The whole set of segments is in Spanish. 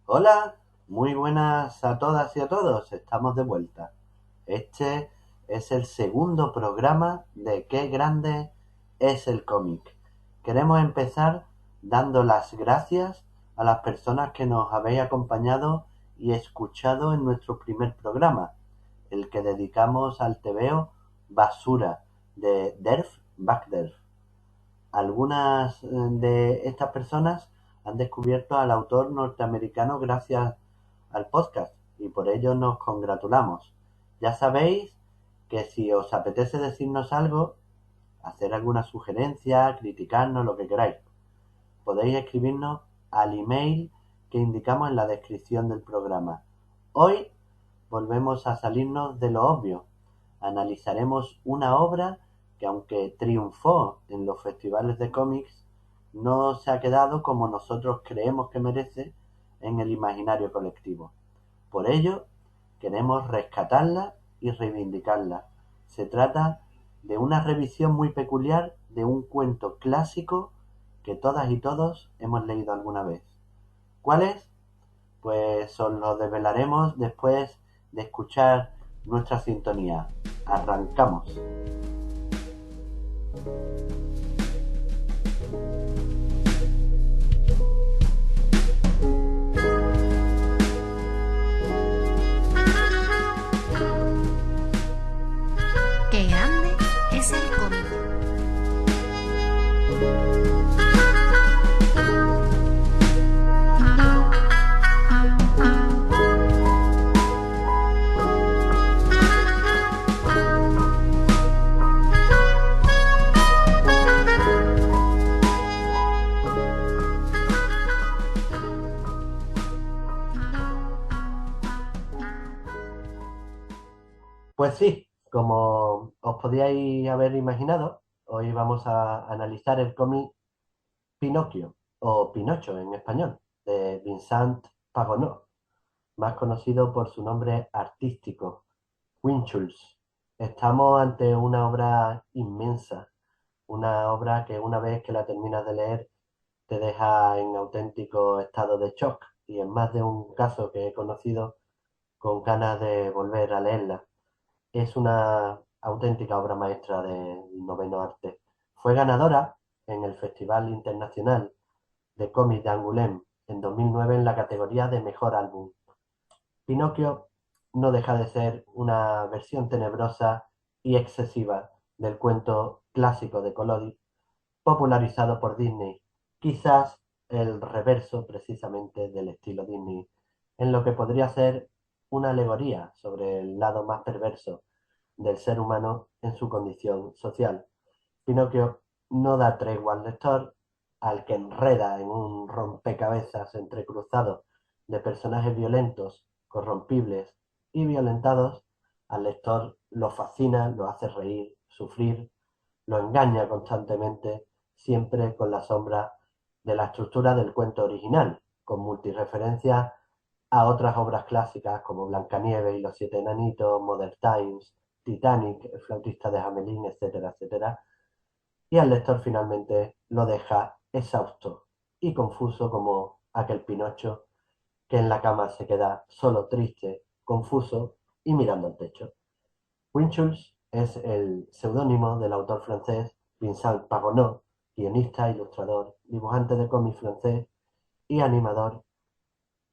Hola, muy buenas a todas y a todos. Estamos de vuelta. Este es el segundo programa de Qué grande es el cómic. Queremos empezar dando las gracias a las personas que nos habéis acompañado y escuchado en nuestro primer programa, el que dedicamos al tebeo Basura de Derf Bagderf. Algunas de estas personas han descubierto al autor norteamericano gracias al podcast y por ello nos congratulamos. Ya sabéis que si os apetece decirnos algo, hacer alguna sugerencia, criticarnos, lo que queráis, podéis escribirnos al email que indicamos en la descripción del programa. Hoy volvemos a salirnos de lo obvio. Analizaremos una obra que, aunque triunfó en los festivales de cómics, no se ha quedado como nosotros creemos que merece en el imaginario colectivo. Por ello, queremos rescatarla y reivindicarla. Se trata de una revisión muy peculiar de un cuento clásico que todas y todos hemos leído alguna vez. ¿Cuál es? Pues os lo develaremos después de escuchar nuestra sintonía. Arrancamos. Qué grande es el cómic. Pues sí, como os podíais haber imaginado, hoy vamos a analizar el cómic Pinocchio, o Pinocho en español, de Vincent Pagonot, más conocido por su nombre artístico, Winchulls. Estamos ante una obra inmensa, una obra que una vez que la terminas de leer te deja en auténtico estado de shock y en más de un caso que he conocido con ganas de volver a leerla. Es una auténtica obra maestra del noveno arte. Fue ganadora en el Festival Internacional de Cómic de Angoulême en 2009 en la categoría de Mejor Álbum. Pinocchio no deja de ser una versión tenebrosa y excesiva del cuento clásico de Collodi, popularizado por Disney, quizás el reverso precisamente del estilo Disney, en lo que podría ser una alegoría sobre el lado más perverso del ser humano en su condición social. Pinocchio no da tregua al lector, al que enreda en un rompecabezas entrecruzado de personajes violentos, corrompibles y violentados. Al lector lo fascina, lo hace reír, sufrir, lo engaña constantemente, siempre con la sombra de la estructura del cuento original, con multireferencias a otras obras clásicas como Blancanieves y los siete enanitos, Modern Times, Titanic, El flautista de Hamelin, etcétera, etcétera, y al lector finalmente lo deja exhausto y confuso como aquel Pinocho que en la cama se queda solo triste, confuso y mirando al techo. Winchulls es el seudónimo del autor francés Vincent Pagonot, guionista, ilustrador, dibujante de cómic francés y animador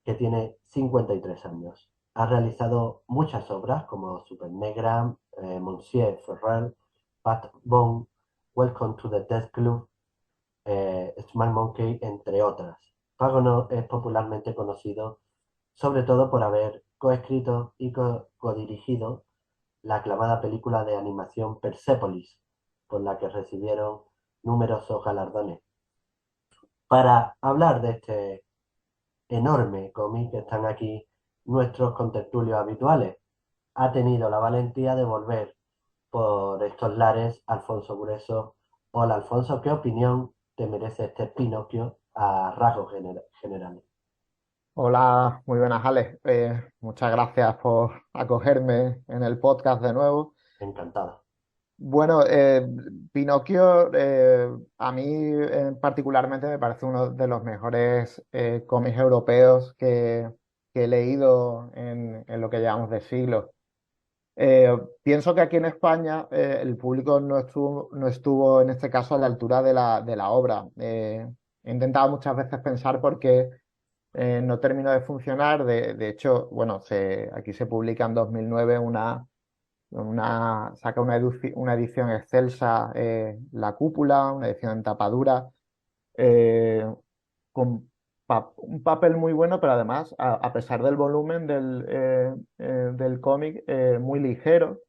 que tiene 53 años. Ha realizado muchas obras como Supernegra, Monsieur Ferrell, Pat Bone, Welcome to the Death Club, Smart Monkey, entre otras. Pagonot es popularmente conocido sobre todo por haber coescrito y codirigido la aclamada película de animación Persepolis, por la que recibieron numerosos galardones. Para hablar de este enorme cómic están aquí nuestros contertulios habituales. Ha tenido la valentía de volver por estos lares Alfonso Grueso. Hola Alfonso, ¿qué opinión te merece este Pinocchio a rasgos generales? Hola, muy buenas, Alex. Muchas gracias por acogerme en el podcast de nuevo. Encantado. Bueno, Pinocchio a mí particularmente me parece uno de los mejores cómics europeos que he leído en lo que llevamos de siglo. Pienso que aquí en España el público no estuvo en este caso a la altura de la obra. He intentado muchas veces pensar por qué no terminó de funcionar. De hecho, bueno, aquí se publica en 2009 saca una edición excelsa, La Cúpula, una edición en tapadura, eh, con un papel muy bueno, pero además, a pesar del volumen del cómic, muy ligero.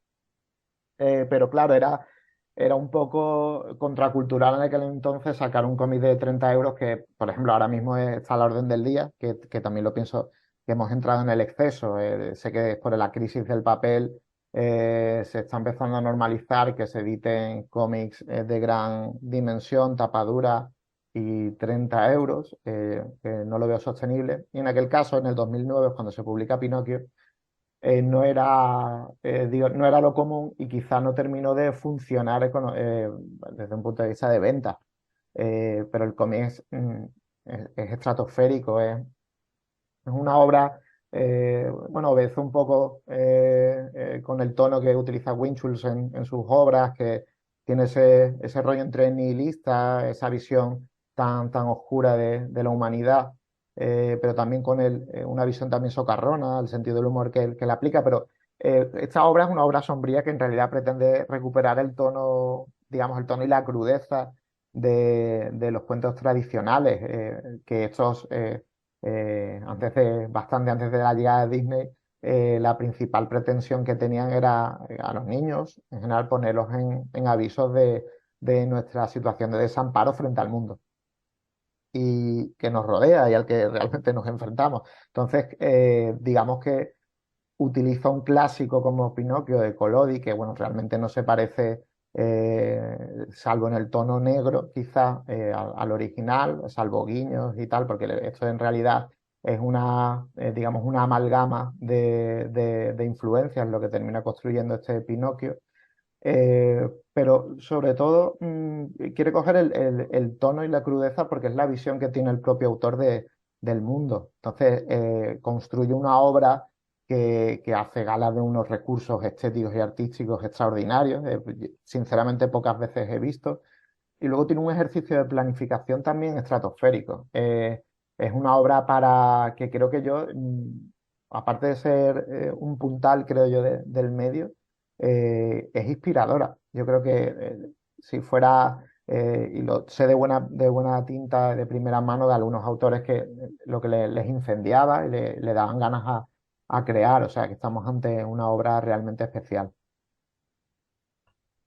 Pero claro, era un poco contracultural en aquel entonces sacar un cómic de 30 euros que, por ejemplo, ahora mismo está a la orden del día, que también lo pienso que hemos entrado en el exceso. Sé que por la crisis del papel se está empezando a normalizar que se editen cómics de gran dimensión, tapadura y 30 euros, que no lo veo sostenible. Y en aquel caso, en el 2009, cuando se publica Pinocchio, no era lo común y quizá no terminó de funcionar desde un punto de vista de venta. Pero el cómic es estratosférico, es una obra, bueno, obedece un poco con el tono que utiliza Winchell en sus obras, que tiene ese rollo entre nihilista, esa visión tan oscura de la humanidad, pero también con una visión también socarrona, el sentido del humor que le aplica. Pero esta obra es una obra sombría que en realidad pretende recuperar el tono, digamos, el tono y la crudeza de los cuentos tradicionales, que estos bastante antes de la llegada de Disney, la principal pretensión que tenían era a los niños, en general, ponerlos en avisos de nuestra situación de desamparo frente al mundo y que nos rodea y al que realmente nos enfrentamos. Entonces, digamos que utiliza un clásico como Pinocchio de Collodi, que bueno, realmente no se parece, salvo en el tono negro, quizá, al original, salvo guiños y tal, porque esto en realidad es digamos, una amalgama de influencias lo que termina construyendo este Pinocchio. Pero sobre todo quiere coger el tono y la crudeza porque es la visión que tiene el propio autor del mundo. Entonces construye una obra que hace gala de unos recursos estéticos y artísticos extraordinarios, sinceramente pocas veces he visto. Y luego tiene un ejercicio de planificación también estratosférico. Es una obra que creo que yo, aparte de ser un puntal, creo yo, del medio, es inspiradora. Yo creo que si fuera, y lo sé de buena tinta, de primera mano, de algunos autores que lo que les incendiaba y le daban ganas a crear. O sea, que estamos ante una obra realmente especial.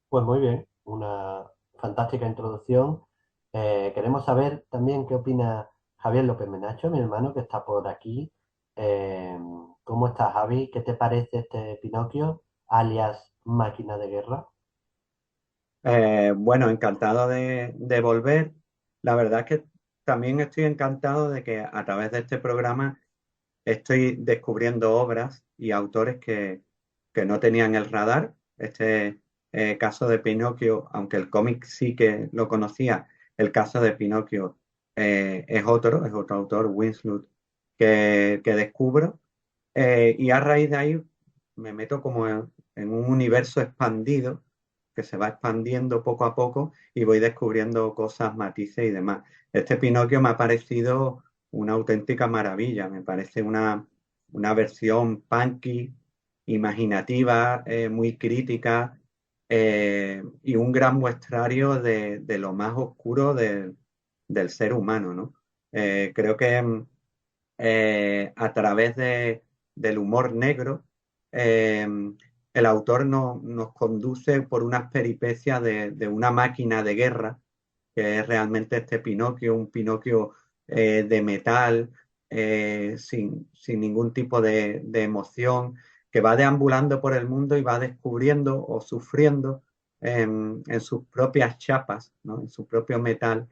Pues muy bien, una fantástica introducción. Queremos saber también qué opina Javier López Menacho, mi hermano, que está por aquí. Eh, ¿Cómo estás, Javi? ¿Qué te parece este Pinocchio, alias Máquina de Guerra? Bueno, encantado de volver. La verdad es que también estoy encantado de que a través de este programa estoy descubriendo obras y autores que no tenían el radar. Este caso de Pinocchio, aunque el cómic sí que lo conocía, el caso de Pinocchio es otro autor, Winslow, que descubro. Y a raíz de ahí me meto como en un universo expandido que se va expandiendo poco a poco y voy descubriendo cosas, matices y demás. Este Pinocchio me ha parecido una auténtica maravilla, me parece una versión punky, imaginativa, muy crítica, y un gran muestrario de lo más oscuro del ser humano, ¿no? Creo que a través del humor negro, eh, el autor nos conduce por unas peripecias de una máquina de guerra, que es realmente este Pinocchio, un Pinocchio de metal, sin ningún tipo de emoción, que va deambulando por el mundo y va descubriendo o sufriendo en sus propias chapas, ¿no? En su propio metal,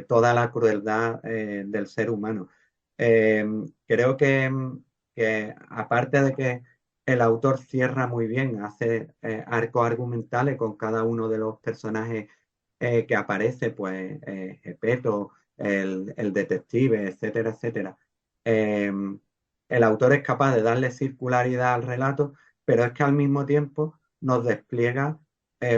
toda la crueldad del ser humano. Eh, Creo que aparte de que el autor cierra muy bien, hace arcos argumentales con cada uno de los personajes que aparece, pues Gepetto, el detective, etcétera, etcétera. Eh, el autor es capaz de darle circularidad al relato, pero es que al mismo tiempo nos despliega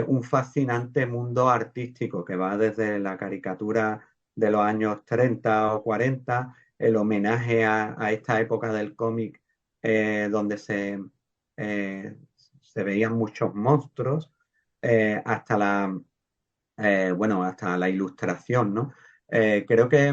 un fascinante mundo artístico que va desde la caricatura de los años 30 o 40, el homenaje a esta época del cómic donde se veían muchos monstruos, hasta bueno, hasta la ilustración, ¿no? Creo que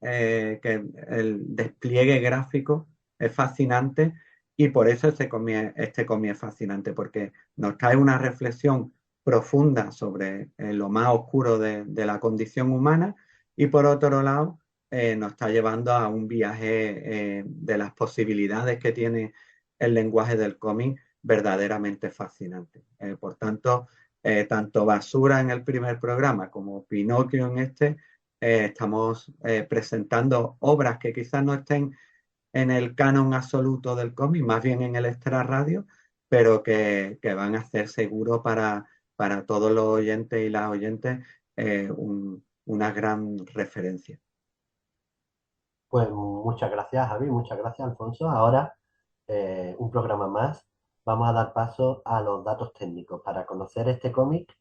el despliegue gráfico es fascinante y por eso este cómic es fascinante, porque nos trae una reflexión profunda sobre lo más oscuro de la condición humana y por otro lado nos está llevando a un viaje de las posibilidades que tiene el lenguaje del cómic verdaderamente fascinante. Por tanto, tanto Basura en el primer programa como Pinocchio en este, estamos presentando obras que quizás no estén en el canon absoluto del cómic, más bien en el extra radio, pero que van a ser seguro para todos los oyentes y las oyentes una gran referencia. Pues muchas gracias, Javi, muchas gracias, Alfonso. Ahora, un programa más. Vamos a dar paso a los datos técnicos para conocer este cómic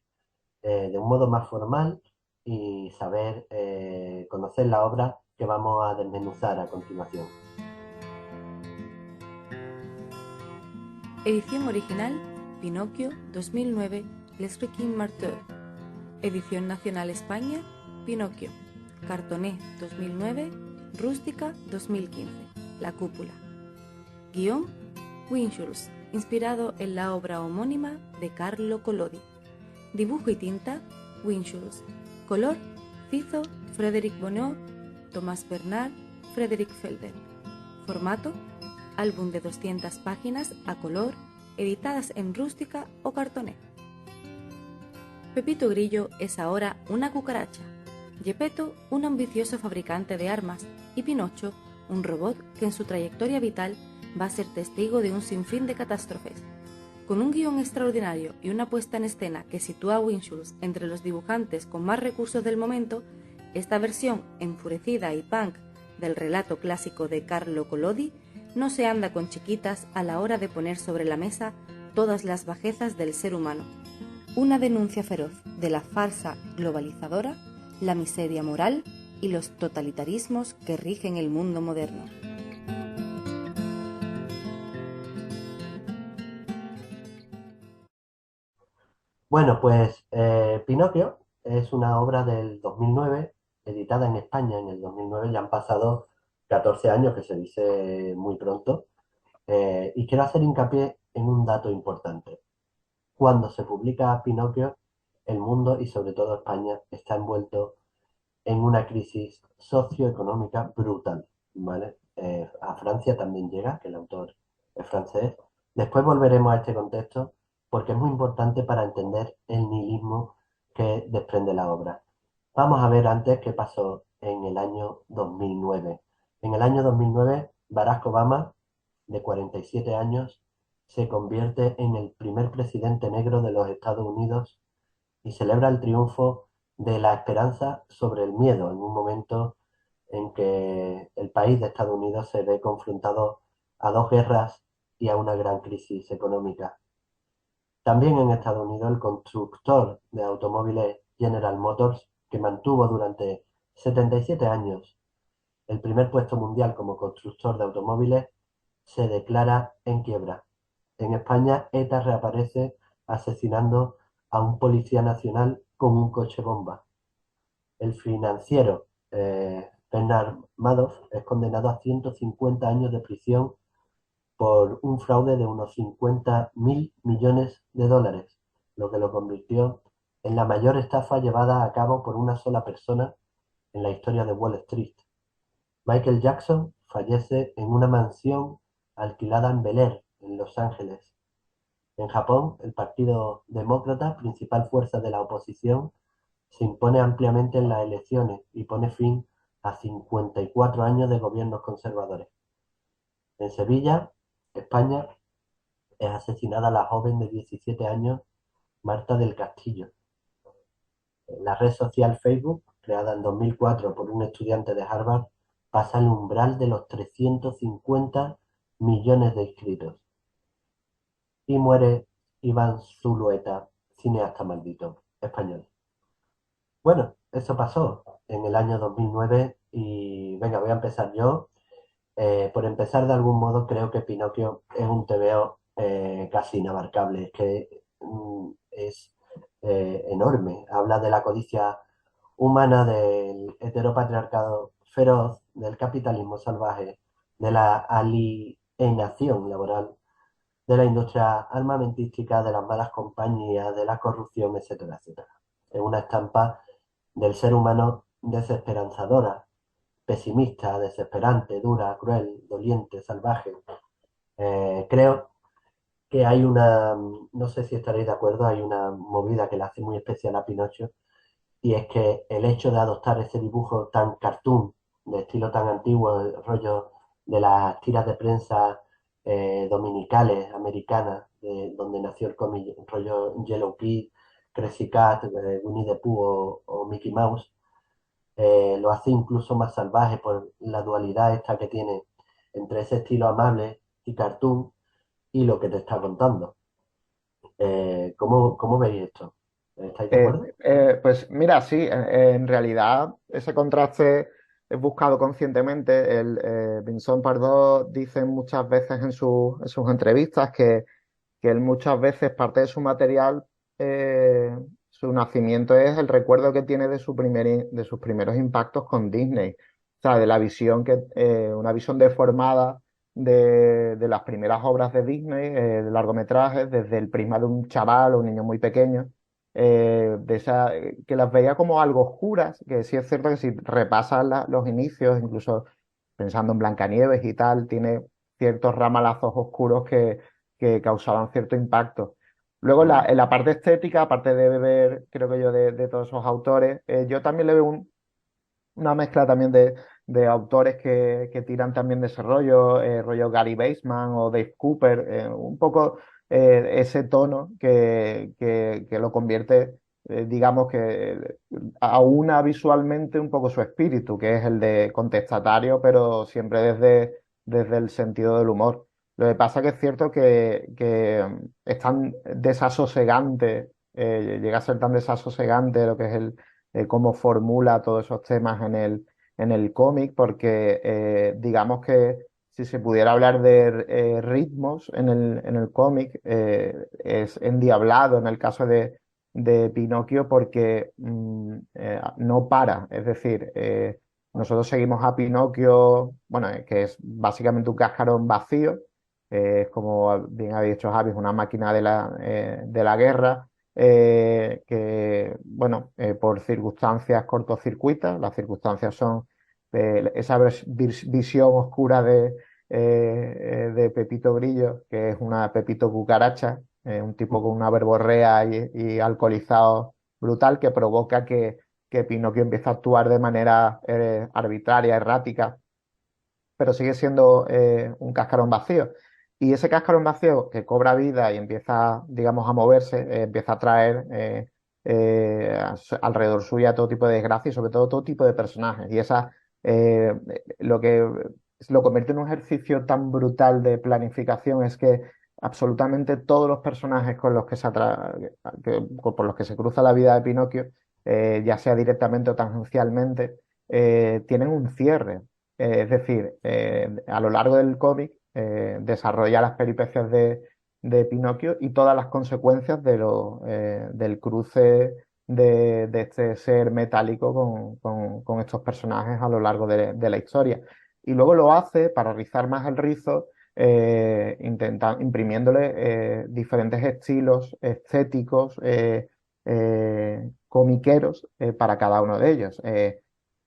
de un modo más formal y saber conocer la obra que vamos a desmenuzar a continuación. Edición original, Pinocchio 2009, Les Requins Marteau. Edición nacional España, Pinocchio. Cartoné 2009, Rústica 2015, La Cúpula. Guión, Winchulls, inspirado en la obra homónima de Carlo Collodi. Dibujo y tinta, Winchulls. Color, Cizo, Frédéric Bonneau, Tomás Bernard, Frédéric Felder. Formato, álbum de 200 páginas a color, editadas en rústica o cartoné. Pepito Grillo es ahora una cucaracha, Geppetto un ambicioso fabricante de armas y Pinocho un robot que en su trayectoria vital va a ser testigo de un sinfín de catástrofes. Con un guión extraordinario y una puesta en escena que sitúa a Winchulls entre los dibujantes con más recursos del momento, esta versión enfurecida y punk del relato clásico de Carlo Collodi no se anda con chiquitas a la hora de poner sobre la mesa todas las bajezas del ser humano. Una denuncia feroz de la farsa globalizadora, la miseria moral y los totalitarismos que rigen el mundo moderno. Bueno, pues Pinocchio es una obra del 2009, editada en España en el 2009. Ya han pasado 14 años, que se dice muy pronto. Y quiero hacer hincapié en un dato importante. Cuando se publica Pinocchio, el mundo y sobre todo España está envuelto en una crisis socioeconómica brutal, ¿vale? A Francia también llega, que el autor es francés. Después volveremos a este contexto porque es muy importante para entender el nihilismo que desprende la obra. Vamos a ver antes qué pasó en el año 2009. En el año 2009, Barack Obama, de 47 años, se convierte en el primer presidente negro de los Estados Unidos y celebra el triunfo de la esperanza sobre el miedo en un momento en que el país de Estados Unidos se ve confrontado a dos guerras y a una gran crisis económica. También en Estados Unidos el constructor de automóviles General Motors, que mantuvo durante 77 años el primer puesto mundial como constructor de automóviles, se declara en quiebra. En España, ETA reaparece asesinando a un policía nacional con un coche bomba. El financiero Bernard Madoff es condenado a 150 años de prisión por un fraude de unos 50.000 millones de dólares, lo que lo convirtió en la mayor estafa llevada a cabo por una sola persona en la historia de Wall Street. Michael Jackson fallece en una mansión alquilada en Bel Air, en Los Ángeles. En Japón, el Partido Demócrata, principal fuerza de la oposición, se impone ampliamente en las elecciones y pone fin a 54 años de gobiernos conservadores. En Sevilla, España, es asesinada la joven de 17 años Marta del Castillo. La red social Facebook, creada en 2004 por un estudiante de Harvard, pasa el umbral de los 350 millones de inscritos. Y muere Iván Zulueta, cineasta maldito español. Bueno, eso pasó en el año 2009 y venga, voy a empezar yo. Por empezar, de algún modo, creo que Pinocchio es un TVO casi inabarcable. Es que es enorme. Habla de la codicia humana, del heteropatriarcado feroz, del capitalismo salvaje, de la alienación laboral, de la industria armamentística, de las malas compañías, de la corrupción, etcétera, etcétera. Es una estampa del ser humano desesperanzadora, pesimista, desesperante, dura, cruel, doliente, salvaje. Creo que hay una, no sé si estaréis de acuerdo, hay una movida que le hace muy especial a Pinocho, y es que el hecho de adoptar ese dibujo tan cartoon, de estilo tan antiguo, el rollo de las tiras de prensa dominicales, americanas, donde nació el cómic, rollo Yellow Kid, Crazy Cat, Winnie the Pooh o Mickey Mouse, lo hace incluso más salvaje por la dualidad esta que tiene entre ese estilo amable y cartoon y lo que te está contando. ¿Cómo veis esto? ¿Estáis de acuerdo? Pues mira, sí, en realidad ese contraste es buscado conscientemente. Vincent Pardot dice muchas veces en sus entrevistas que él muchas veces parte de su material, su nacimiento es el recuerdo que tiene de de sus primeros impactos con Disney. O sea, de la visión una visión deformada de las primeras obras de Disney, de largometrajes, desde el prisma de un chaval o un niño muy pequeño, que las veía como algo oscuras, que sí es cierto que si repasas los inicios, incluso pensando en Blancanieves y tal, tiene ciertos ramalazos oscuros que causaban cierto impacto. Luego, en la parte estética, aparte de beber, creo que yo, de todos esos autores, yo también le veo una mezcla también de autores que tiran también de ese rollo, rollo Gary Baseman o Dave Cooper, un poco ese tono que lo convierte, digamos que aúna visualmente un poco su espíritu, que es el de contestatario, pero siempre desde el sentido del humor. Lo que pasa que es cierto que es tan desasosegante, llega a ser tan desasosegante lo que es cómo formula todos esos temas en el cómic, porque digamos que si se pudiera hablar de ritmos en el cómic, es endiablado en el caso de Pinocchio porque no para. Es decir, nosotros seguimos a Pinocchio, bueno, que es básicamente un cascarón vacío, es como bien había dicho Javi, es una máquina de la guerra que, bueno, por circunstancias cortocircuitas, las circunstancias son esa visión oscura de Pepito Grillo, que es una Pepito cucaracha, un tipo con una verborrea y alcoholizado brutal, que provoca que Pinocchio empiece a actuar de manera arbitraria, errática, pero sigue siendo un cascarón vacío. Y ese cascarón vacío que cobra vida y empieza, digamos, a moverse, empieza a traer alrededor suya todo tipo de desgracias y sobre todo tipo de personajes. Y esa eh, lo que lo convierte en un ejercicio tan brutal de planificación es que absolutamente todos los personajes con los por los que se cruza la vida de Pinocchio, ya sea directamente o tangencialmente, tienen un cierre. Es decir, a lo largo del cómic desarrolla las peripecias de Pinocchio y todas las consecuencias del cruce de este ser metálico con estos personajes a lo largo de la historia. Y luego lo hace para rizar más el rizo, imprimiéndole diferentes estilos estéticos, comiqueros para cada uno de ellos.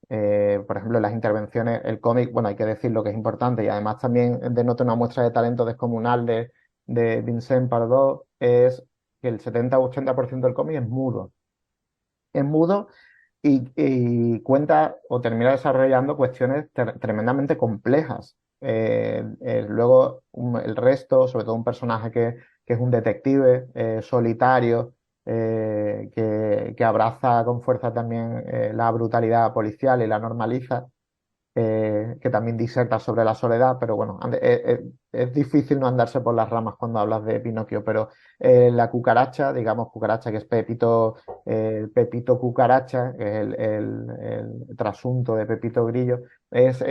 Por ejemplo, las intervenciones, el cómic, bueno, hay que decir lo que es importante y además también denota una muestra de talento descomunal de Vincent Pardot, es que el 70 o 80% del cómic es mudo. Es mudo y cuenta o termina desarrollando cuestiones tremendamente complejas. Luego el resto, sobre todo un personaje que es un detective solitario, que abraza con fuerza también la brutalidad policial y la normaliza, que también diserta sobre la soledad, pero bueno, es difícil no andarse por las ramas cuando hablas de Pinocchio, pero la cucaracha, digamos cucaracha, que es Pepito, Pepito Cucaracha, que es el trasunto de Pepito Grillo, es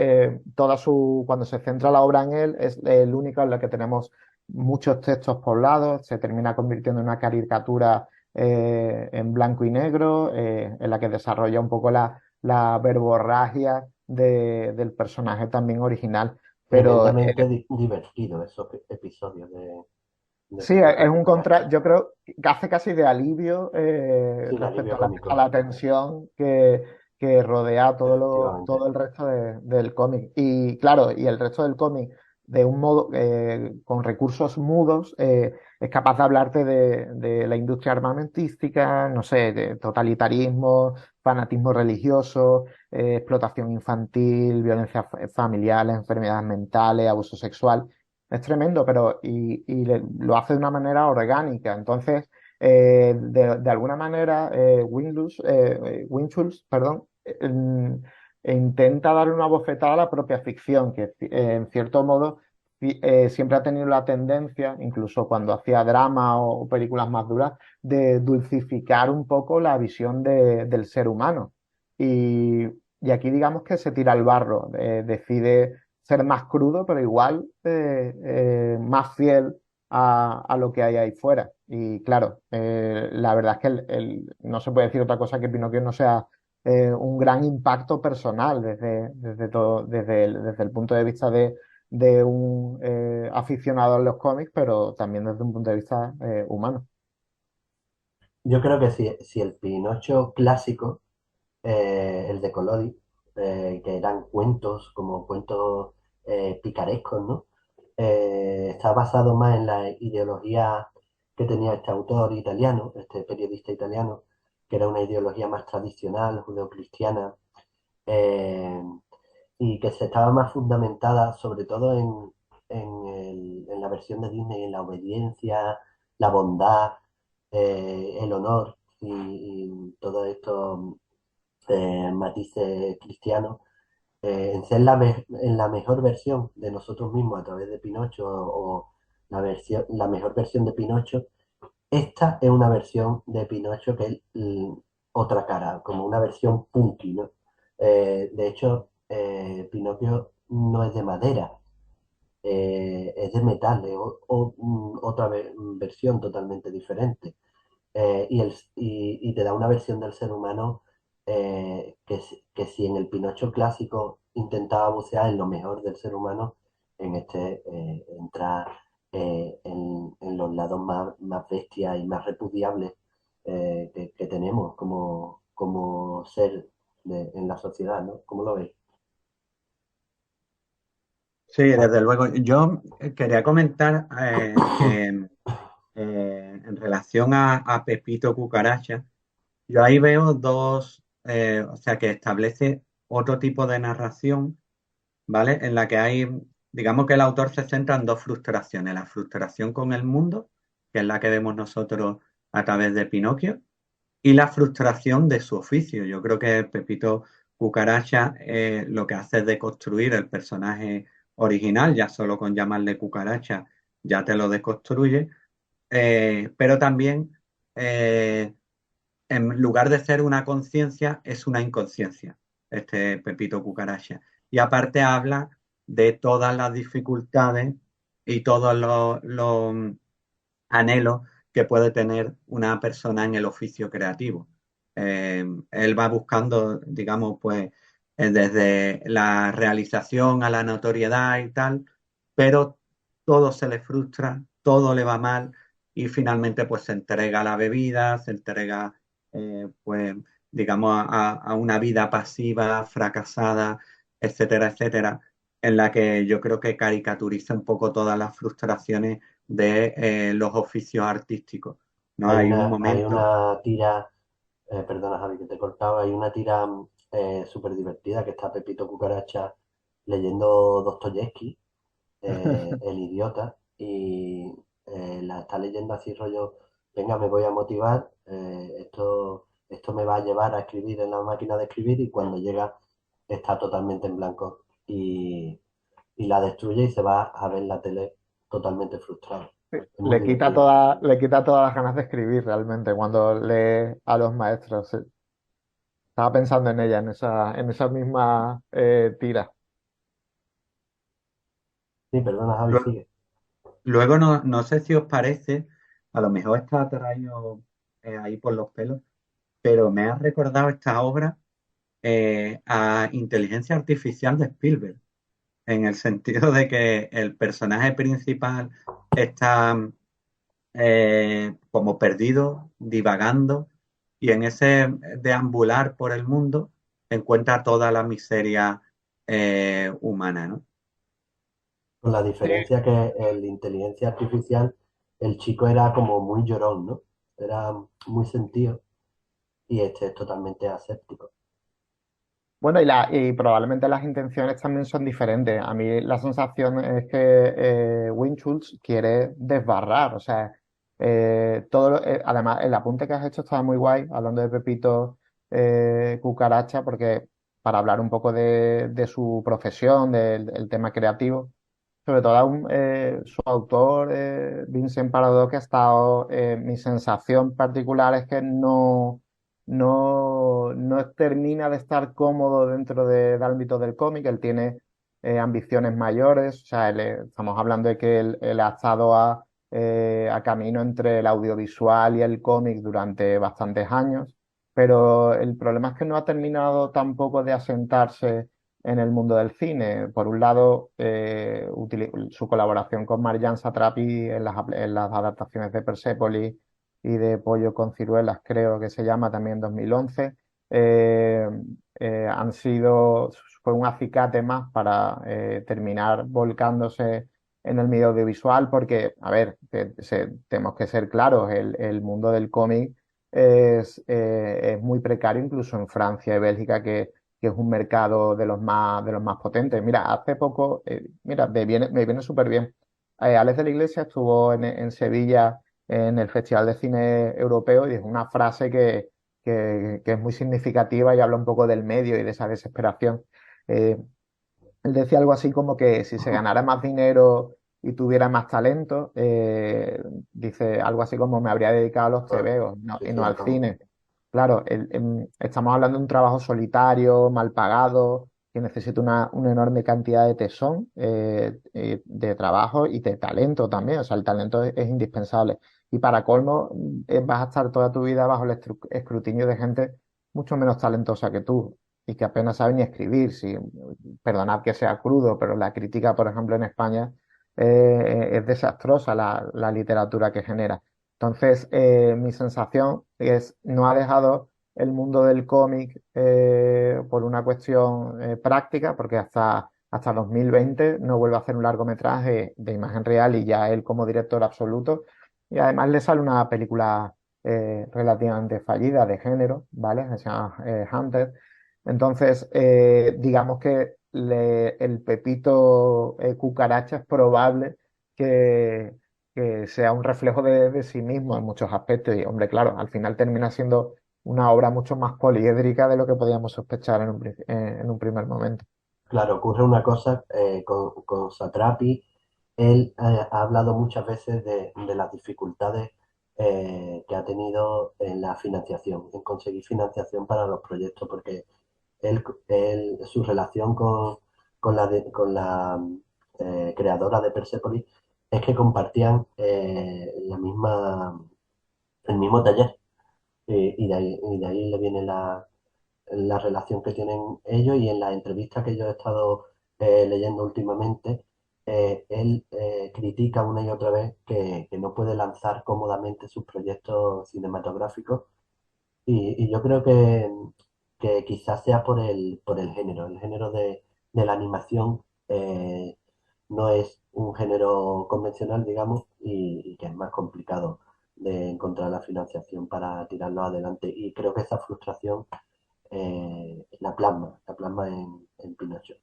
cuando se centra la obra en él, es el único en el que tenemos muchos textos poblados, se termina convirtiendo en una caricatura en blanco y negro, en la que desarrolla un poco la verborragia del personaje también original. Pero Tremendamente divertido esos episodios de sí, es Pepito un contra, Cucaracha. yo creo que hace casi de alivio Sí, un respecto alivio a cómico, la tensión que rodea efectivamente. todo el resto del cómic. Y claro, y el resto del cómic, de un modo, con recursos mudos, es capaz de hablarte de la industria armamentística, no sé, de totalitarismo, fanatismo religioso, explotación infantil, violencia familiar, enfermedades mentales, abuso sexual. Es tremendo, pero lo hace de una manera orgánica. Entonces, de alguna manera, Winchulz, perdón, intenta darle una bofetada a la propia ficción, que en cierto modo siempre ha tenido la tendencia, incluso cuando hacía drama o películas más duras, de dulcificar un poco la visión del ser humano. Y, y aquí digamos que se tira al barro, decide ser más crudo, pero igual más fiel a lo que hay ahí fuera. Y claro, la verdad es que no se puede decir otra cosa que Pinocchio no sea un gran impacto personal desde el punto de vista de un aficionado a los cómics, pero también desde un punto de vista humano. Yo creo que si el Pinocho clásico, el de Collodi, que eran cuentos, como cuentos picarescos, ¿no? Está basado más en la ideología que tenía este autor italiano, este periodista italiano, que era una ideología más tradicional, judeocristiana, eh, y que se estaba más fundamentada sobre todo en la versión de Disney, en la obediencia, la bondad, el honor y todos estos matices cristianos, en ser en la mejor versión de nosotros mismos a través de Pinocho o la mejor versión de Pinocho. Esta es una versión de Pinocho que es otra cara, como una versión punky, ¿no? De hecho, Pinocchio no es de madera, es de metal, es otra versión totalmente diferente. Y te da una versión del ser humano que si en el Pinocho clásico intentaba bucear en lo mejor del ser humano, en este entra en los lados más bestias y más repudiables que tenemos como ser en la sociedad, ¿no? ¿Cómo lo veis? Sí, desde luego. Yo quería comentar que en relación a Pepito Cucaracha, yo ahí veo dos, o sea, que establece otro tipo de narración, ¿vale? En la que hay, digamos que el autor se centra en dos frustraciones, la frustración con el mundo, que es la que vemos nosotros a través de Pinocchio, y la frustración de su oficio. Yo creo que Pepito Cucaracha lo que hace es deconstruir el personaje original, ya solo con llamarle cucaracha ya te lo deconstruye, pero también en lugar de ser una conciencia, es una inconsciencia, este Pepito Cucaracha. Y aparte habla de todas las dificultades y todos los anhelos que puede tener una persona en el oficio creativo. Él va buscando, digamos, pues desde la realización a la notoriedad y tal, pero todo se le frustra, todo le va mal y finalmente pues se entrega a la bebida, se entrega pues digamos a una vida pasiva, fracasada, etcétera, etcétera, en la que yo creo que caricaturiza un poco todas las frustraciones de los oficios artísticos, ¿no? Hay un Hay momento, una tira, perdona Javi que te he cortado, hay una tira súper divertida que está Pepito Cucaracha leyendo Dostoyevsky El idiota, y la está leyendo así rollo, venga, me voy a motivar, esto me va a llevar a escribir en la máquina de escribir, y cuando llega está totalmente en blanco y la destruye y se va a ver la tele totalmente frustrado. Es muy divertido. Le quita todas las ganas de escribir realmente cuando lee a los maestros. Sí. Estaba pensando en ella, en esa misma tira. Sí, perdona, Javi, Luego, sigue. luego no sé si os parece, a lo mejor está traído ahí por los pelos, pero me ha recordado esta obra a Inteligencia Artificial de Spielberg, en el sentido de que el personaje principal está como perdido, divagando, y en ese deambular por el mundo encuentra toda la miseria humana, ¿no? Con la diferencia que en la inteligencia artificial el chico era como muy llorón, ¿no? Era muy sentido, y este es totalmente aséptico. Bueno, y probablemente las intenciones también son diferentes. A mí la sensación es que Winchulz quiere desbarrar, o sea, además el apunte que has hecho estaba muy guay, hablando de Pepito Cucaracha, porque para hablar un poco de su profesión, del tema creativo, sobre todo su autor, Vincent Parado, que ha estado, mi sensación particular es que no termina de estar cómodo dentro del ámbito del cómic. Él tiene ambiciones mayores, o sea, estamos hablando de que él ha estado a camino entre el audiovisual y el cómic durante bastantes años, pero el problema es que no ha terminado tampoco de asentarse en el mundo del cine. Por un lado, su colaboración con Marjan Satrapi en las adaptaciones de Persepolis y de Pollo con ciruelas, creo que se llama también 2011, eh, fue un acicate más para terminar volcándose en el medio audiovisual, porque, a ver, tenemos que ser claros, el mundo del cómic es muy precario, incluso en Francia y Bélgica, que es un mercado de los más potentes. Mira, hace poco, mira, me viene súper bien. Alex de la Iglesia estuvo en Sevilla en el Festival de Cine Europeo y dijo una frase que es muy significativa y habla un poco del medio y de esa desesperación. Eh, Él decía algo así como que si se ganara más dinero y tuviera más talento, dice algo así como me habría dedicado a los Ah, tebeos sí, y sí, no al al campo. cine. Claro, estamos hablando de un trabajo solitario, mal pagado, que necesita una enorme cantidad de tesón, de trabajo y de talento también. O sea, el talento es indispensable. Y para colmo, vas a estar toda tu vida bajo el escrutinio de gente mucho menos talentosa que tú y que apenas sabe ni escribir. Sí, perdonad que sea crudo, pero la crítica, por ejemplo, en España es desastrosa la literatura que genera. Entonces, mi sensación es no ha dejado el mundo del cómic por una cuestión práctica, porque hasta 2020 no vuelve a hacer un largometraje de imagen real y ya él como director absoluto. Y además le sale una película relativamente fallida de género, ¿vale? Que se llama Hunted. Entonces, digamos que el Pepito Cucaracha es probable que, que sea un reflejo de sí mismo en muchos aspectos. Y, hombre, claro, al final termina siendo una obra mucho más poliédrica de lo que podíamos sospechar en un primer momento. Claro, ocurre una cosa con Satrapi. Él ha hablado muchas veces de las dificultades que ha tenido en la financiación, en conseguir financiación para los proyectos, porque su relación con la creadora de Persepolis es que compartían el mismo taller, y de ahí le viene la relación que tienen ellos. Y en las entrevistas que yo he estado leyendo últimamente, él critica una y otra vez que no puede lanzar cómodamente sus proyectos cinematográficos, y yo creo que quizás sea por el género. El género de la animación no es un género convencional, digamos, y que es más complicado de encontrar la financiación para tirarlo adelante. Y creo que esa frustración la plasma en Pinocho.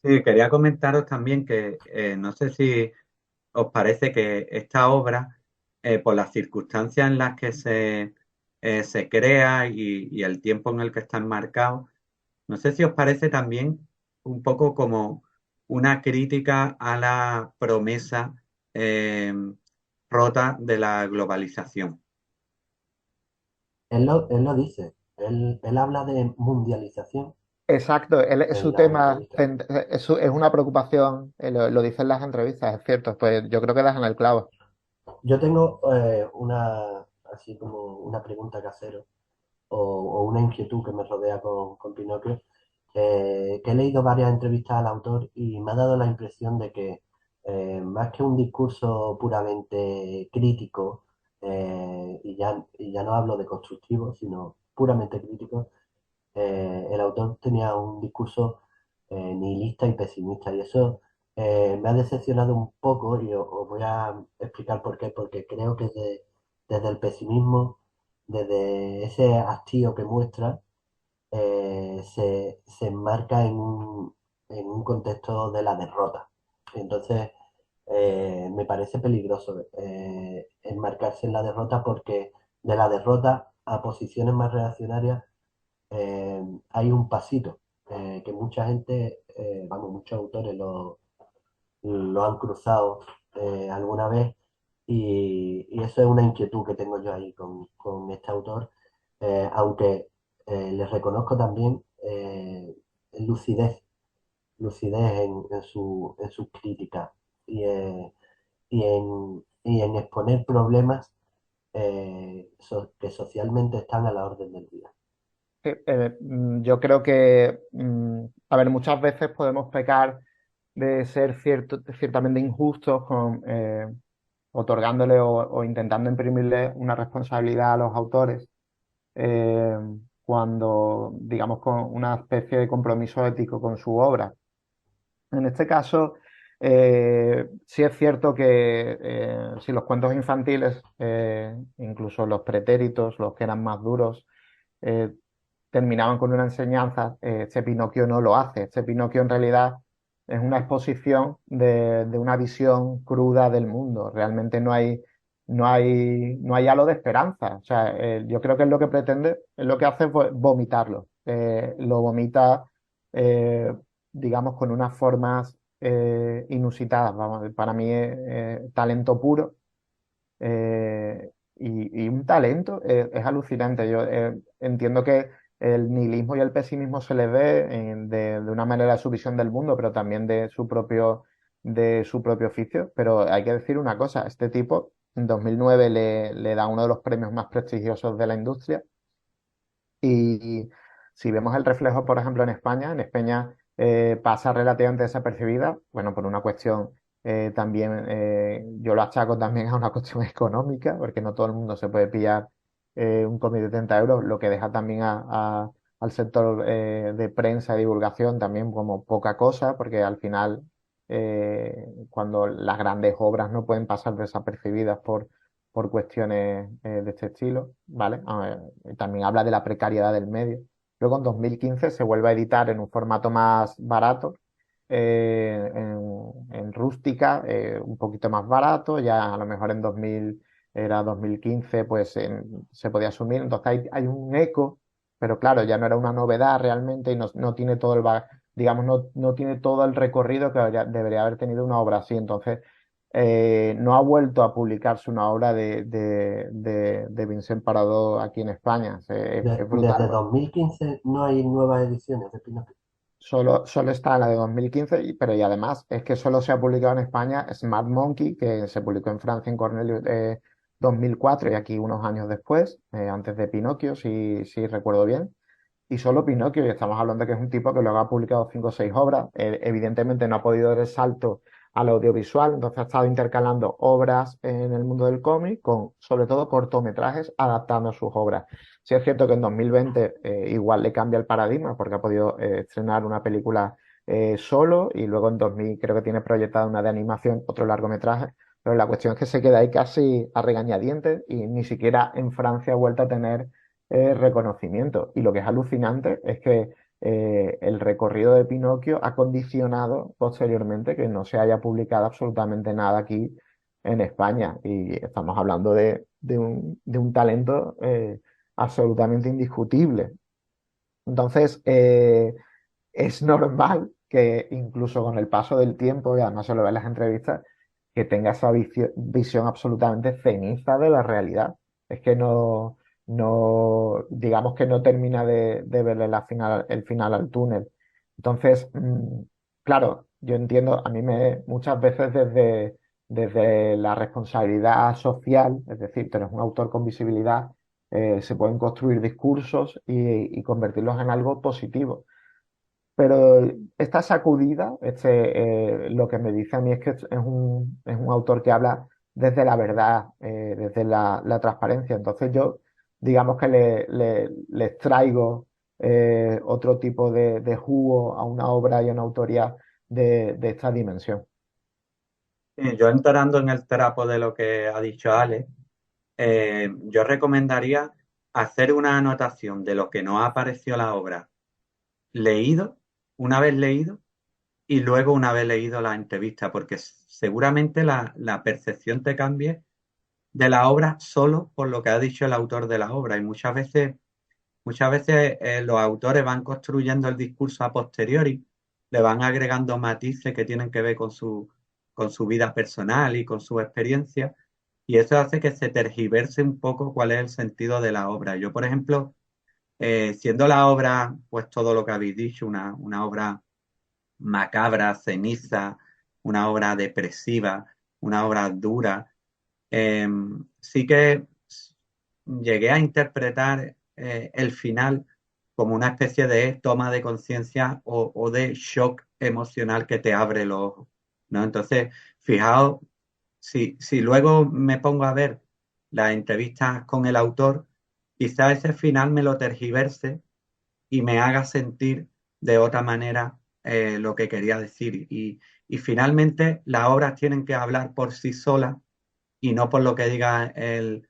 Sí, quería comentaros también que no sé si os parece que esta obra, por las circunstancias en las que se crea y el tiempo en el que está enmarcado, no sé si os parece también un poco como una crítica a la promesa eh, rota de la globalización. Él lo dice, él habla de mundialización Exacto, es en su las tema, entrevistas. es una preocupación, lo dice en las entrevistas, es cierto, pues yo creo que das en el clavo. Yo tengo así como una pregunta que hacer o una inquietud que me rodea con Pinocchio, que he leído varias entrevistas al autor y me ha dado la impresión de que más que un discurso puramente crítico, y ya no hablo de constructivo, sino puramente crítico, el autor tenía un discurso nihilista y pesimista y eso me ha decepcionado un poco y os voy a explicar por qué, porque creo que desde el pesimismo, desde ese hastío que muestra, se enmarca en un contexto de la derrota. Entonces, me parece peligroso enmarcarse en la derrota porque de la derrota a posiciones más reaccionarias hay un pasito que mucha gente, vamos, muchos autores lo han cruzado alguna vez y eso es una inquietud que tengo yo ahí con este autor, aunque les reconozco también lucidez, lucidez en sus críticas y, y en exponer problemas que socialmente están a la orden del día. Yo creo que, a ver, muchas veces podemos pecar de ser ciertamente injustos con, otorgándole o intentando imprimirle una responsabilidad a los autores, eh, cuando, digamos, con una especie de compromiso ético con su obra. En este caso, sí es cierto que si los cuentos infantiles, incluso los pretéritos, los que eran más duros, eh, terminaban con una enseñanza, este Pinocchio no lo hace. Este Pinocchio en realidad es una exposición de una visión cruda del mundo. Realmente no hay halo de esperanza. O sea, yo creo que es lo que pretende, es lo que hace es vomitarlo. Lo vomita, eh, digamos, con unas formas inusitadas. Vamos, para mí es talento puro, y un talento es alucinante. Yo entiendo que el nihilismo y el pesimismo se le ve de una manera de su visión del mundo, pero también de su propio oficio. Pero hay que decir una cosa, este tipo en 2009 le da uno de los premios más prestigiosos de la industria y si vemos el reflejo, por ejemplo, en España pasa relativamente desapercibida, bueno, por una cuestión también, yo lo achaco también a una cuestión económica, porque no todo el mundo se puede pillar un cómic de 30 euros, lo que deja también al sector de prensa y divulgación también como poca cosa, porque al final, cuando las grandes obras no pueden pasar desapercibidas por cuestiones de este estilo, ¿vale? También habla de la precariedad del medio. Luego en 2015 se vuelve a editar en un formato más barato, en rústica, un poquito más barato, ya a lo mejor en 2000, era 2015, pues se podía asumir. Entonces hay un eco, pero claro, ya no era una novedad realmente y no tiene todo digamos, no tiene todo el recorrido que debería haber tenido una obra así. Entonces, no ha vuelto a publicarse una obra de Vincent Paradó aquí en España. Es brutal. Desde 2015 no hay nuevas ediciones de Pinocchio. Solo está la de 2015, pero y además es que solo se ha publicado en España Smart Monkey, que se publicó en Francia en Cornelius 2004 y aquí unos años después, antes de Pinocchio, si recuerdo bien. Y solo Pinocchio, y estamos hablando de que es un tipo que luego ha publicado 5 o 6 obras. Evidentemente no ha podido dar el salto al audiovisual, entonces ha estado intercalando obras en el mundo del cómic con, sobre todo, cortometrajes adaptando sus obras. Sí es cierto que en 2020 igual le cambia el paradigma porque ha podido estrenar una película solo y luego en 2000 creo que tiene proyectada una de animación, otro largometraje, pero la cuestión es que se queda ahí casi a regañadientes y ni siquiera en Francia ha vuelto a tener reconocimiento. Y lo que es alucinante es que el recorrido de Pinocchio ha condicionado posteriormente que no se haya publicado absolutamente nada aquí en España. Y estamos hablando de un talento absolutamente indiscutible. Entonces, es normal que incluso con el paso del tiempo, y además se lo ve en las entrevistas, que tenga esa visión absolutamente ceniza de la realidad. Es que digamos que no termina de verle el final al túnel. Entonces, claro, yo entiendo, muchas veces desde la responsabilidad social, es decir, tú eres un autor con visibilidad, se pueden construir discursos y convertirlos en algo positivo. Pero esta sacudida, lo que me dice a mí es que es un autor que habla desde la verdad, desde la transparencia. Entonces yo, digamos que les traigo otro tipo de jugo a una obra y a una autoría de esta dimensión. Yo entrando en el trapo de lo que ha dicho Ale, yo recomendaría hacer una anotación de lo que nos ha parecido la obra leído, una vez leído, y luego una vez leído la entrevista, porque seguramente la percepción te cambie de la obra solo por lo que ha dicho el autor de la obra. Y muchas veces los autores van construyendo el discurso a posteriori, le van agregando matices que tienen que ver con su vida personal y con su experiencia, y eso hace que se tergiverse un poco cuál es el sentido de la obra. Yo, por ejemplo, siendo la obra, pues todo lo que habéis dicho, una obra macabra, ceniza, una obra depresiva, una obra dura, sí que llegué a interpretar el final como una especie de toma de conciencia o de shock emocional que te abre los ojos, ¿no? Entonces, fijaos, si luego me pongo a ver las entrevistas con el autor, quizá ese final me lo tergiverse y me haga sentir de otra manera lo que quería decir. Y finalmente las obras tienen que hablar por sí solas y no por lo que diga el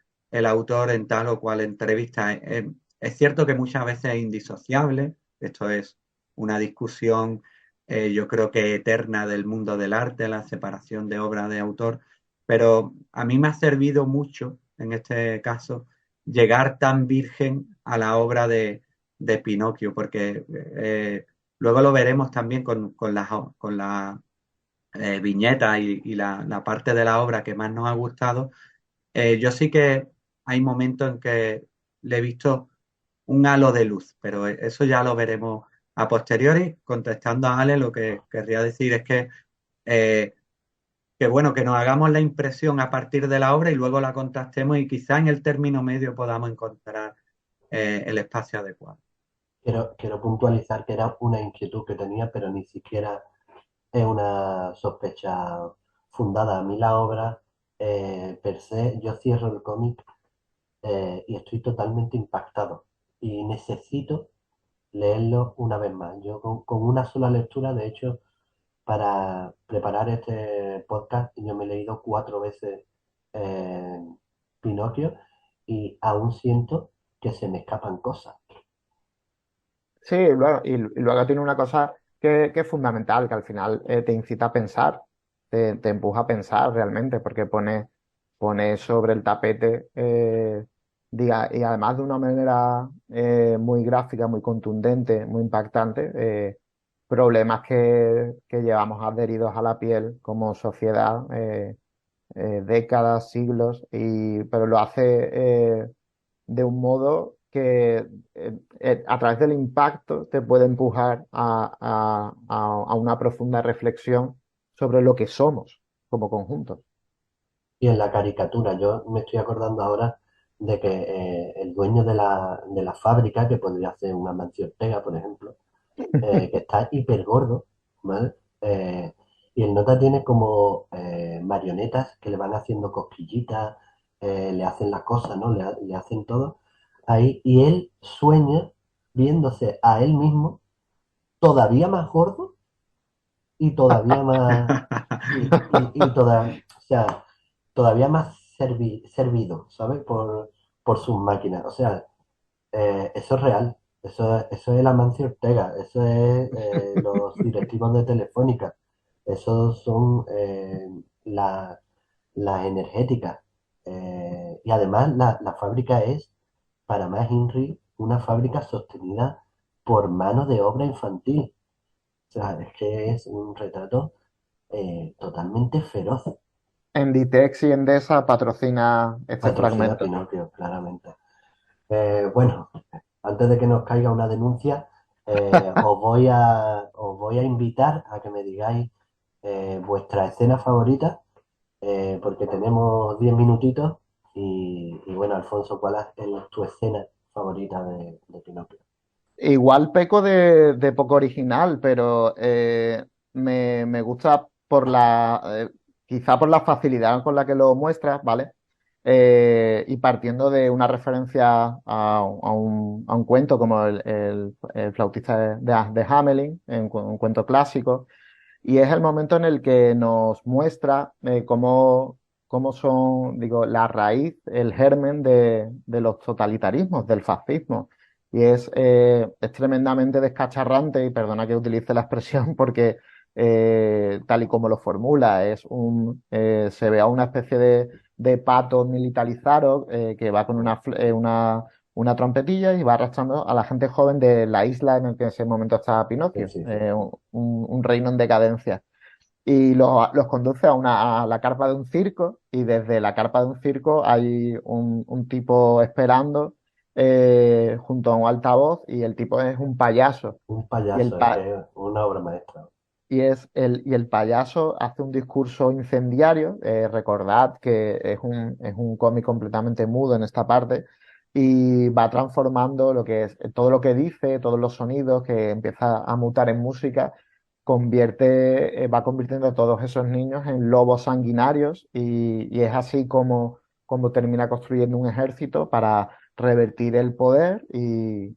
autor en tal o cual entrevista. Es cierto que muchas veces es indisociable, esto es una discusión yo creo que eterna del mundo del arte, la separación de obra de autor, pero a mí me ha servido mucho, en este caso, llegar tan virgen a la obra de Pinocchio, porque luego lo veremos también con la viñeta y la parte de la obra que más nos ha gustado. Yo sí que hay momentos en que le he visto un halo de luz, pero eso ya lo veremos a posteriori. Contestando a Ale, lo que querría decir es eh, que bueno, que nos hagamos la impresión a partir de la obra y luego la contrastemos y quizá en el término medio podamos encontrar el espacio adecuado. Quiero puntualizar que era una inquietud que tenía, pero ni siquiera es una sospecha fundada. A mí la obra, per se, yo cierro el cómic y estoy totalmente impactado y necesito leerlo una vez más. Yo con una sola lectura, de hecho, para preparar este podcast, yo me he leído 4 veces eh, Pinocchio y aún siento que se me escapan cosas. Sí, y luego tiene una cosa que es fundamental, que al final te incita a pensar, te empuja a pensar realmente, porque pone sobre el tapete, y además de una manera muy gráfica, muy contundente, muy impactante, problemas que llevamos adheridos a la piel como sociedad, décadas, siglos, pero lo hace de un modo que a través del impacto te puede empujar a una profunda reflexión sobre lo que somos como conjunto. Y en la caricatura, yo me estoy acordando ahora de que el dueño de la fábrica, que podría ser una Mancio Ortega, por ejemplo, que está hiper gordo, ¿vale? Y el nota tiene como marionetas que le van haciendo cosquillitas, le hacen las cosas, ¿no? Le hacen todo ahí, y él sueña viéndose a él mismo todavía más gordo y todavía más, o sea, todavía más servido, ¿sabes? Por sus máquinas. O sea, eso es real. eso es el Amancio Ortega, eso es los directivos de Telefónica, esos son las energéticas. Y además la fábrica es, para más Inri, una fábrica sostenida por mano de obra infantil. O sea, es que es un retrato totalmente feroz. Enditex y Endesa patrocina este Patrocina a fragmento. Pinocchio, claramente. Bueno, antes de que nos caiga una denuncia, os voy a invitar a que me digáis vuestra escena favorita, porque tenemos 10 minutitos. Y bueno, Alfonso, ¿cuál es tu escena favorita de Pinocchio? Igual peco de poco original, pero me gusta quizá por la facilidad con la que lo muestras, ¿vale? Y partiendo de una referencia a un cuento como el flautista de Hamelin, un cuento clásico, y es el momento en el que nos muestra cómo son, digo, la raíz, el germen de los totalitarismos, del fascismo. Y es tremendamente descacharrante, y perdona que utilice la expresión porque tal y como lo formula, se ve a una especie de pato militarizado que va con una trompetilla y va arrastrando a la gente joven de la isla en el que en ese momento está Sí, Pinocchio, sí, sí. un reino en decadencia. Y los conduce a la carpa de un circo, y desde la carpa de un circo hay un tipo esperando junto a un altavoz, y el tipo es un payaso. Un Y el, payaso, es pa- que es una obra maestra. y el payaso hace un discurso incendiario. Recordad que es un cómic completamente mudo en esta parte, y va transformando lo que es todo lo que dice, todos los sonidos que empieza a mutar en música, va convirtiendo a todos esos niños en lobos sanguinarios, y es así como termina construyendo un ejército para revertir el poder y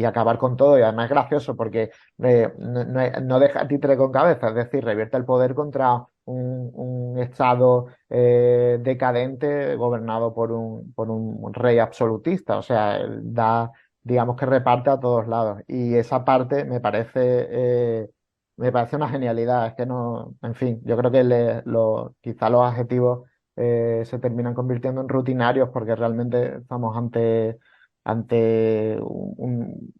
acabar con todo. Y además es gracioso porque no deja títere con cabeza, es decir, revierte el poder contra un estado decadente gobernado por un rey absolutista. O sea, él digamos que reparte a todos lados. Y esa parte me parece una genialidad. Es que no, en fin, yo creo que quizá los adjetivos se terminan convirtiendo en rutinarios, porque realmente estamos ante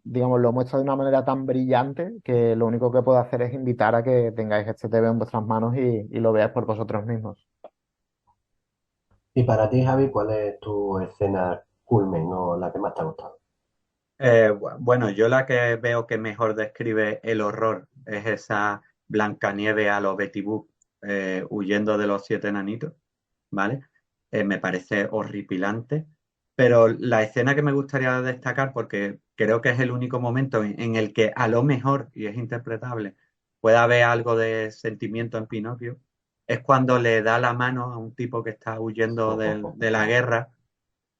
digamos, lo muestra de una manera tan brillante que lo único que puedo hacer es invitar a que tengáis este TV en vuestras manos y lo veáis por vosotros mismos. Y para ti, Javi, ¿cuál es tu escena culmen o la que más te ha gustado? Bueno, yo la que veo que mejor describe el horror es esa Blancanieves a los Betty Boop huyendo de los siete enanitos, ¿vale? Me parece horripilante, pero la escena que me gustaría destacar, porque creo que es el único momento en el que a lo mejor, y es interpretable, puede haber algo de sentimiento en Pinocchio, es cuando le da la mano a un tipo que está huyendo de la guerra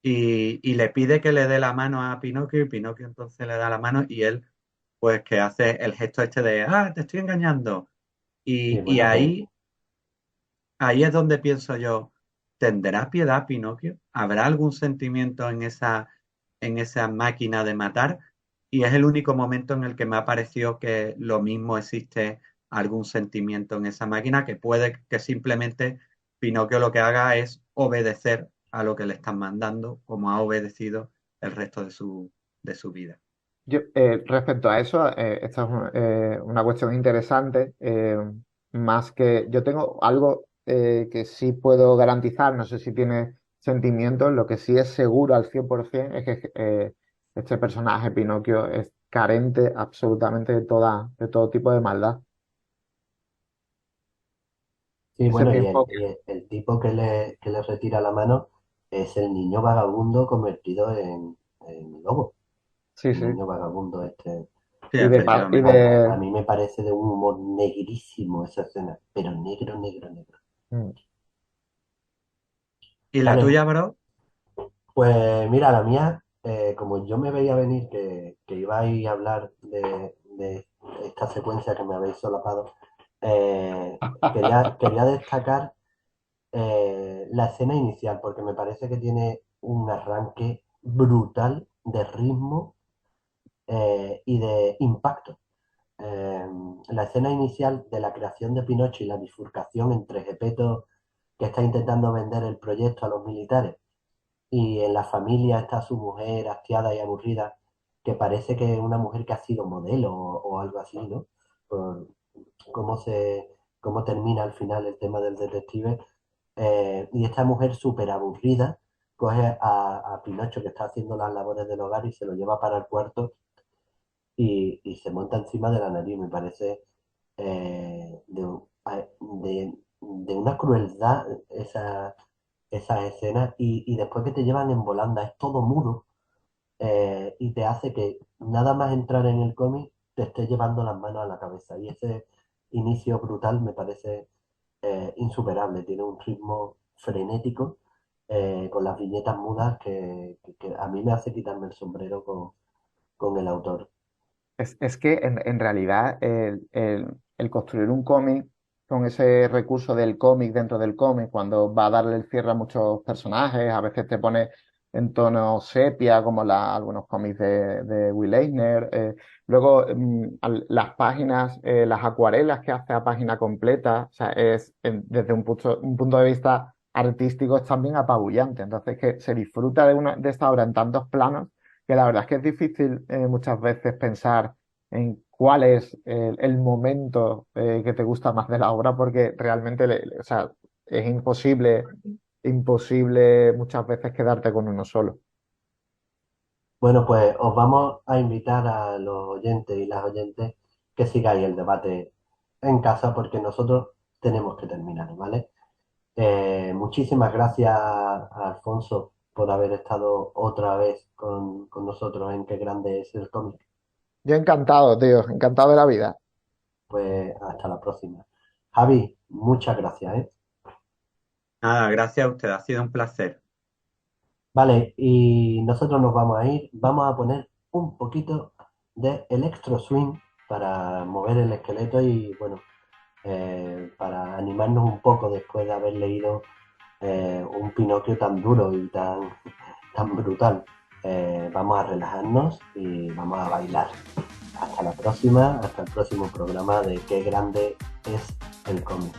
y le pide que le dé la mano a Pinocchio, y Pinocchio entonces le da la mano y él pues que hace el gesto este de, te estoy engañando. Sí, Y bueno, que ahí es donde pienso yo, ¿tendrá piedad Pinocchio? ¿Habrá algún sentimiento en esa máquina de matar? Y es el único momento en el que me ha parecido que lo mismo existe algún sentimiento en esa máquina, que puede que simplemente Pinocchio lo que haga es obedecer a lo que le están mandando, como ha obedecido el resto de su vida. Respecto a eso, esta es una cuestión interesante. Más que yo tengo algo que sí puedo garantizar, no sé si tiene sentimientos, lo que sí es seguro al 100% es que este personaje, Pinocchio, es carente absolutamente de todo tipo de maldad. sí, Ese bueno, mismo, el tipo que le retira la mano es el niño vagabundo convertido en lobo. sí, El sí. niño vagabundo este. Sí, Y de, pa- y efectivamente. A de, mí me parece de un humor negrísimo esa escena, pero negro, negro, negro. mm, ¿Y la Vale, tuya, bro? pues mira, la mía, como yo me veía venir que ibais a hablar de esta secuencia que me habéis solapado, quería destacar la escena inicial, porque me parece que tiene un arranque brutal de ritmo y de impacto. La escena inicial de la creación de Pinocho y la bifurcación entre Gepetto, que está intentando vender el proyecto a los militares, y en la familia está su mujer hastiada y aburrida, que parece que es una mujer que ha sido modelo o algo así, ¿no? Por cómo cómo termina al final el tema del detective. Y esta mujer súper aburrida coge a Pinocho, que está haciendo las labores del hogar, y se lo lleva para el cuarto y se monta encima de la nariz. Me parece de una crueldad esa escena, y después que te llevan en volanda, es todo mudo, y te hace que nada más entrar en el cómic te esté llevando las manos a la cabeza. Y ese inicio brutal me parece insuperable. Tiene un ritmo frenético, con las viñetas mudas que a mí me hace quitarme el sombrero con el autor. Es que en realidad el construir un cómic con ese recurso del cómic dentro del cómic, cuando va a darle el cierre a muchos personajes, a veces te pone en tono sepia, como algunos cómics de Will Eisner. Luego, las páginas, las acuarelas que hace a página completa, o sea, desde un punto de vista artístico es también apabullante. Entonces, que se disfruta de esta obra en tantos planos que la verdad es que es difícil muchas veces pensar en cuál es el momento que te gusta más de la obra, porque realmente o sea, es imposible muchas veces quedarte con uno solo. Bueno, pues os vamos a invitar a los oyentes y las oyentes que sigáis el debate en casa, porque nosotros tenemos que terminar, ¿vale? Muchísimas gracias a Alfonso por haber estado otra vez con nosotros en Qué grande es el cómic. Yo encantado, tío, encantado de la vida. Pues hasta la próxima. Javi, muchas gracias, ¿eh? Nada, gracias a usted, ha sido un placer. Vale, y nosotros nos vamos a ir, vamos a poner un poquito de electro swing para mover el esqueleto y bueno, para animarnos un poco después de haber leído un Pinocchio tan duro y tan brutal. Vamos a relajarnos y vamos a bailar. Hasta la próxima, hasta el próximo programa de Qué grande es el cómic.